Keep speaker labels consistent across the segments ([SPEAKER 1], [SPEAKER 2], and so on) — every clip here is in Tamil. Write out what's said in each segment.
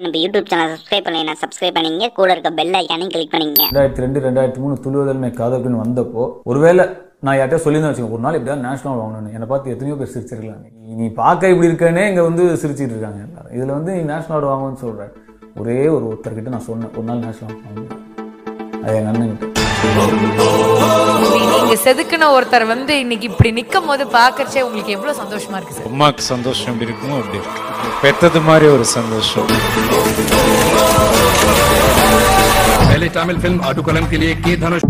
[SPEAKER 1] நம்ம யூடியூப் சேனல் சப்ஸ்கிரைப் பண்ணலைன்னா சப்ஸ்கிரைப் பண்ணிங்க, கூட இருக்க பெல் ஐக்கானையும் கிளிக் பண்ணிங்க.
[SPEAKER 2] 2002 2003 துளுவதல் மே காதல் அப்படின்னு வந்தப்போ ஒருவேளை நான் யார்கிட்ட சொல்லியிருந்தேன் வச்சுக்கோங்க, ஒரு நாள் இப்படியா நேஷனல் வாங்கணும்னு என்னை பார்த்து எத்தனையோ பேர் சிரிச்சிருக்கலாம். நீ பார்க்க இப்படி இருக்கேன்னே இங்கே வந்து சிரிச்சிட்டு இருக்காங்க எல்லாரும். இதில் வந்து நீ நேஷனல் அவார்டு வாங்கணும்னு சொல்கிறேன். ஒருத்தர்கிட்ட நான் சொன்னேன் ஒரு நாள் நேஷனல் அவார்டு வாங்கணும், அது எங்கள் அண்ணன்கிட்ட.
[SPEAKER 3] நீங்க செதுக்குன ஒருத்தர் வந்து இன்னைக்கு இப்படி நிக்கும் போது பாக்கறச்சே உங்களுக்கு எவ்வளவு சந்தோஷமா இருக்கு சார்?
[SPEAKER 4] அம்மாக்கு சந்தோஷம் எப்படி இருக்குமோ அப்படி இருக்கு. பெத்தது மாதிரி ஒரு சந்தோஷம்.
[SPEAKER 5] पहले तमिल फिल्म आटू कलम के लिए के धनुष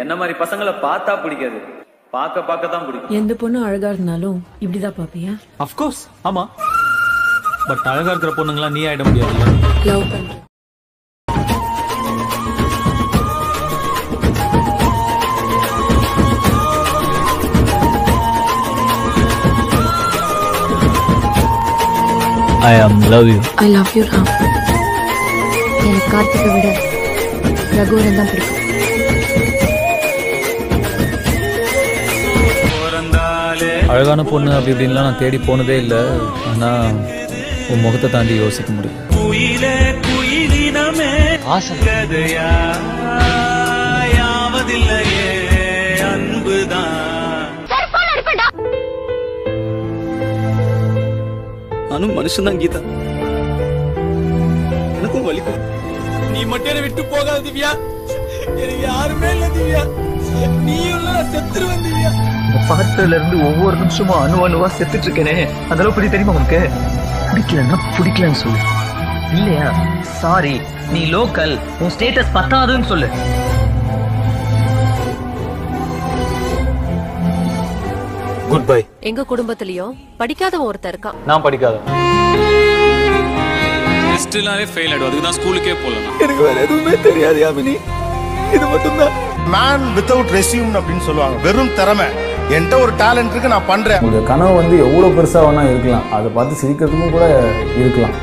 [SPEAKER 6] என்ன மாதிரி பசங்களை பார்த்தா பிடிக்காது, பார்க்க தான் பிடிக்கும்.
[SPEAKER 7] எந்த பொண்ணு அழகா இருந்தாலும் இப்படிதான் பாப்பியா?
[SPEAKER 8] ஆஃப் கோர்ஸ் ஆமா, பட் அழகா இருக்கிற பொண்ணுங்களா நீ ஆயிட முடியாதுல்ல.
[SPEAKER 7] லவ் பண்ற
[SPEAKER 8] I am love you.
[SPEAKER 7] I love you Ram. எனக்கு கார்த்திகை விட ரகுவரன் தான் பிடிக்கும்.
[SPEAKER 8] அழகான பொண்ணு அப்படி இப்படின்லாம் நான் தேடி போனதே இல்லை. ஆனா உன் முகத்தை தாண்டி யோசிக்க முடியும்.
[SPEAKER 6] நானும் மனுஷன் தான் கீதா, எனக்கும் வலிக்கும்.
[SPEAKER 5] நீ மட்டும் விட்டு போகாத திவ்யா, எனக்கு யாருமே இல்ல திவ்யா, நீ செத்துருவ திவ்யா.
[SPEAKER 9] பார்த்ததுல இருந்து ஒவ்வொரு நிமிஷமும் அணுவா செத்துட்டு இருக்கேனே, அந்த அளவு பத்தி தெரியுமா உனக்கு? பிடிக்கலன்னா பிடிக்கலன்னு சொல்லு, இல்லையா சாரி நீ லோக்கல், உன் ஸ்டேட்டஸ் பத்தாதுன்னு சொல்லு.
[SPEAKER 8] Good bye.
[SPEAKER 7] எங்க குடும்பத்திலயும் படிக்காதவன் ஒருத்தர் இருக்கான்.
[SPEAKER 8] நான் படிக்காத.
[SPEAKER 4] டெஸ்ட்லாவே ஃபெயில் ஆயிடும், அதுக்கு தான் ஸ்கூலுக்கே போகலாம்.
[SPEAKER 6] எனக்கு வேற எதுவுமே தெரியாது யாமினி, இது மட்டும்தான்.
[SPEAKER 10] மேன் வித்தவுட் ரெஸ்யூம் அப்படின்னு சொல்லுவாங்க. வெறும் திறமை, என்கிட்ட ஒரு டேலண்ட் இருக்கு, நான் பண்றேன்.
[SPEAKER 2] உங்களுடைய கனவு வந்து எவ்வளோ பெருசாக வேணா இருக்கலாம், அதை பார்த்து சிரிக்கிறதுக்கும் கூட இருக்கலாம்.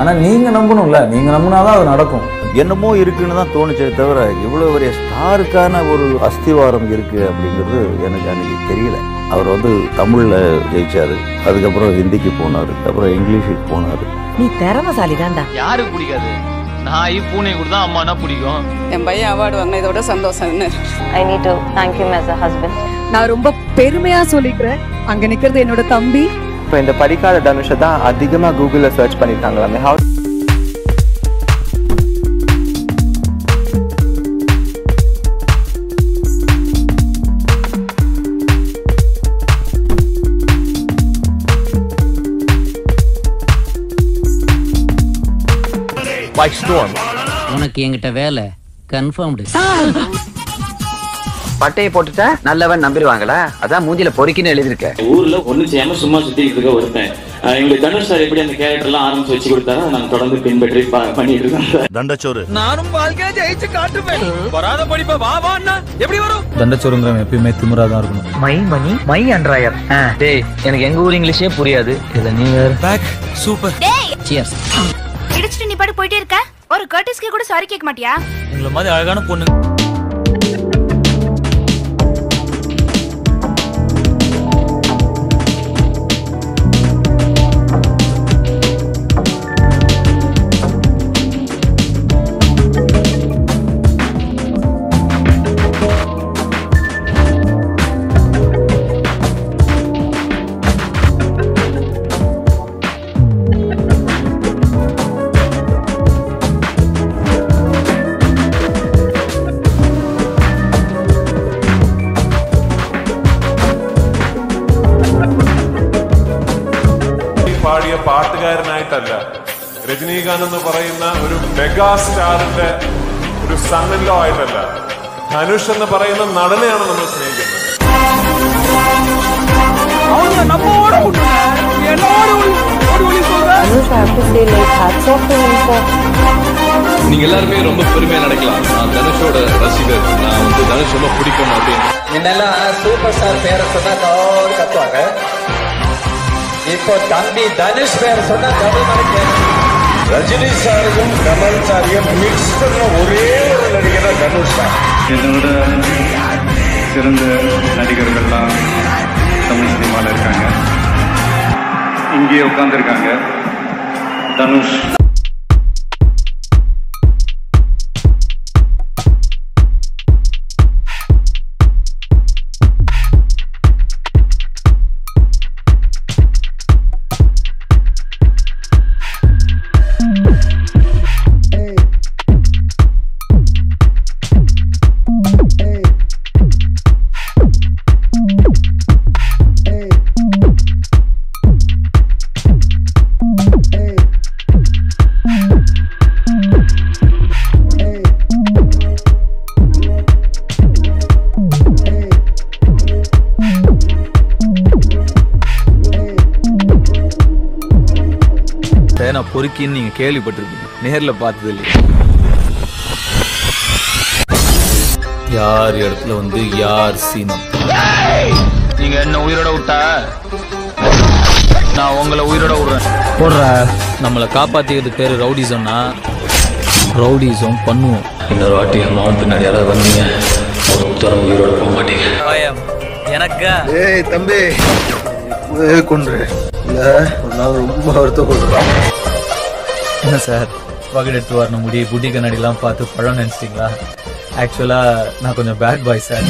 [SPEAKER 2] ஆனால் நீங்கள் நம்பணும்ல, நீங்கள் நம்பினாதான் அது நடக்கும்.
[SPEAKER 11] என்னமோ இருக்குன்னு தான் தோணுச்சே தவிர இவ்வளோ பெரிய ஸ்டாருக்கான ஒரு அஸ்திவாரம் இருக்கு அப்படிங்கிறது எனக்கு அன்னைக்கு தெரியல. அவர் வந்து தமிழில் ஜெயிச்சாரு, அதுக்கப்புறம் ஹிந்திக்கு போனார், அப்புறம் இங்கிலீஷுக்கு போனார்.
[SPEAKER 7] நீ திறமசாலி தான்டா.
[SPEAKER 8] யாருக்கு பிடிக்காது? நான் பூனை கூட தான் அம்மானா பிடிக்கும்.
[SPEAKER 3] என் பையன் அவார்டு வாங்கின இதோட சந்தோஷம் என்ன?
[SPEAKER 7] I need to thank you as a husband.
[SPEAKER 3] நான் ரொம்ப பெருமையா சொல்லிக்கிறேன், அங்க நிக்கிறது என்னோட தம்பி.
[SPEAKER 9] இப்போ இந்த படிக்காத தனுஷை தான் அதிகமா கூகுள்ல சர்ச் பண்ணிட்டாங்களாமே.
[SPEAKER 8] White Storm.
[SPEAKER 9] உனக்கு என்கிட்ட வேலை கன்ஃபார்ம்டு. பட்டையை போட்டுட்டா நல்லவன் நம்பிடுவாங்களா? அதான் மூஞ்சில பொறுக்கின்னு எழுதிருக்க.
[SPEAKER 6] ஊர்ல ஒண்ணு செய்யாம சும்மா சுத்திட்டு இருக்க ஒருத்தன். எங்களுக்கு தனுஷ் சார் எப்படி அந்த கேரக்டர் எல்லாம் ஆரம்பிச்சு வச்சு கொடுத்தாரோ நாங்க தொடர்ந்து பின்பற்றி பண்ணிட்டு இருக்கோம்.
[SPEAKER 11] தண்டச்சோறு
[SPEAKER 5] நானும் வாழ்க்கையை ஜெயிச்சு காட்டுவேன். வராத படிப்ப வா வான்னா எப்படி வரும்?
[SPEAKER 8] தண்டச்சோறுங்கிறவன் எப்பயுமே திமிரா தான் இருக்கணும்.
[SPEAKER 9] மை மணி மை அண்ட்ராயர். டேய் எனக்கு எங்க ஊர் இங்கிலீஷே புரியாது. இத நீ வேற
[SPEAKER 8] பேக் சூப்பர்.
[SPEAKER 7] சியர்ஸ்.
[SPEAKER 3] இடிச்சிட்டு நீ பாட்டு போயிட்டே இருக்க, ஒரு கர்டிஸ்க்கு கூட சாரி கேட்க மாட்டியா?
[SPEAKER 8] உங்களை மாதிரி அழகான பொண்ணு
[SPEAKER 12] പാടിയ പാട്ടുകാരനായിട്ടല്ല, രജനീകാന്ത് എന്ന് പറയുന്ന ഒരു മെഗാ സ്റ്റാറിന്റെ ഒരു സൺ ഇൻ ലോ ആയിട്ടല്ല, ധനുഷ് എന്ന് പറയുന്ന നടനെയാണ് നമ്മൾ സ്നേഹിക്കുന്നത്.
[SPEAKER 7] Anush, I have to say, like, hats off to him for
[SPEAKER 13] நீங்க எல்லாருமே ரொம்ப பெருமையா நினைக்கலாம், நான் தனுஷோட ரசிகர், நான் வந்து தனுஷ் ரொம்ப பிடிக்கும் அப்படின்னு.
[SPEAKER 14] முன்னெல்லாம் சூப்பர் ஸ்டார் பேரை சொன்னா தோடு கத்துவாங்க. இப்போ தம்பி தனுஷ் பேரை சொன்னா தமிழ் மறைக்க. ரஜினி சாரையும் கமல் சாரையும் மிக்ஸ் பண்ண ஒரே ஒரு நடிகர் தான் தனுஷ் தான்.
[SPEAKER 15] என்னை விட சிறந்த நடிகர்கள்லாம் தமிழ் சினிமாவில் இருக்காங்க. இங்கேயே உட்காந்துருக்காங்க. தனுஷ்
[SPEAKER 8] நான் பொறுக்கின்னு நீங்க கேள்விப்பட்டிருப்பீங்க, நேர்ல பார்த்தது இல்லையா? யார் இடத்துல வந்து யார் சீனம்.
[SPEAKER 9] நீங்க என்ன உயிரோட விட்டா நான் உங்களை உயிரோட விடுறேன்.
[SPEAKER 8] போடுற நம்மளை காப்பாத்திக்கிறது பேரு ரவுடிசம்னா ரவுடிசம் பண்ணுவோம். இன்னொரு வாட்டி அம்மாவும் பின்னாடி யாராவது வந்தீங்க, ஒருத்தரம் உயிரோட போக மாட்டீங்க. எனக்கா
[SPEAKER 10] ஏய் தம்பி கொன்று இல்ல ஒரு நாள் ரொம்ப வருத்தம் கொள்றேன்.
[SPEAKER 8] என்ன சார் பகல் எடுத்து வரணும் முடி புட்டி கண்ணாடிலாம் பார்த்து பழம் நினைச்சிட்டீங்களா? ஆக்சுவலா நான் கொஞ்சம் பேட் பாய் சார்.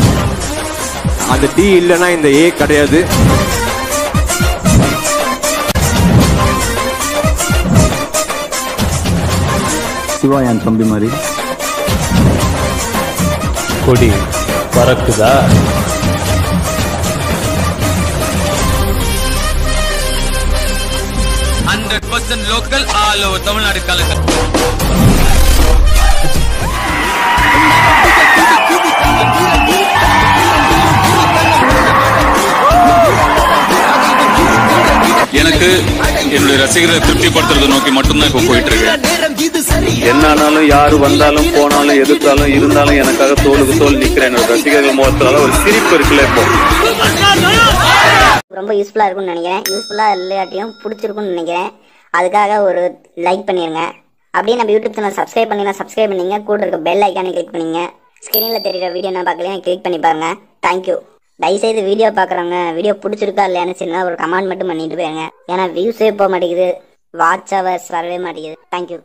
[SPEAKER 16] அந்த டி இல்லைன்னா இந்த ஏ கிடையாது.
[SPEAKER 11] சிவா என் தம்பி மாதிரி
[SPEAKER 8] கொடி பறக்குதா?
[SPEAKER 9] 100% local all over Tamil Nadu collector.
[SPEAKER 13] எனக்கு என்னுடைய ரசிகரை திருப்திப்படுத்துறதை நோக்கி மட்டும்தான் இப்போ போயிட்டு இருக்கேன்.
[SPEAKER 15] என்னானாலும் யாரு வந்தாலும் போனாலும் எதிர்த்தாலும் இருந்தாலும் எனக்காக தோளுக்கு தோல் நிக்கிறேன். என்னோட ரசிகர்கள் முகத்தால ஒரு சிரிப்பு இருக்குல்ல. இப்போ
[SPEAKER 1] ரொம்ப யூஸ்ஃபுல்லா இருக்கும்னு நினைக்கிறேன். யூஸ்ஃபுல்லா இல்லாட்டியும் பிடிச்சிருக்கும்னு நினைக்கிறேன். அதுக்காக ஒரு லைக் பண்ணிருங்க. அப்படியே நம்ம யூடியூப் சேனல் சப்ஸ்கிரைப் பண்ணீங்க. கூட இருக்க பெல் ஐக்கானை கிளிக் பண்ணீங்க. ஸ்கிரீன்ல தெரியுற வீடியோ நான் பார்க்கலையா கிளிக் பண்ணி பாருங்க. தேங்க்யூ. தயவுசெய்து வீடியோ பார்க்குறவங்க வீடியோ பிடிச்சிருக்கா இல்லையான்னு சின்னதாக ஒரு கமெண்ட் மட்டும் பண்ணிட்டு போயிருங்க. ஏன்னா வியூஸே போக மாட்டேங்குது, வாட்ச் ஹவர்ஸ் வரவே மாட்டேங்குது. தேங்க்யூ.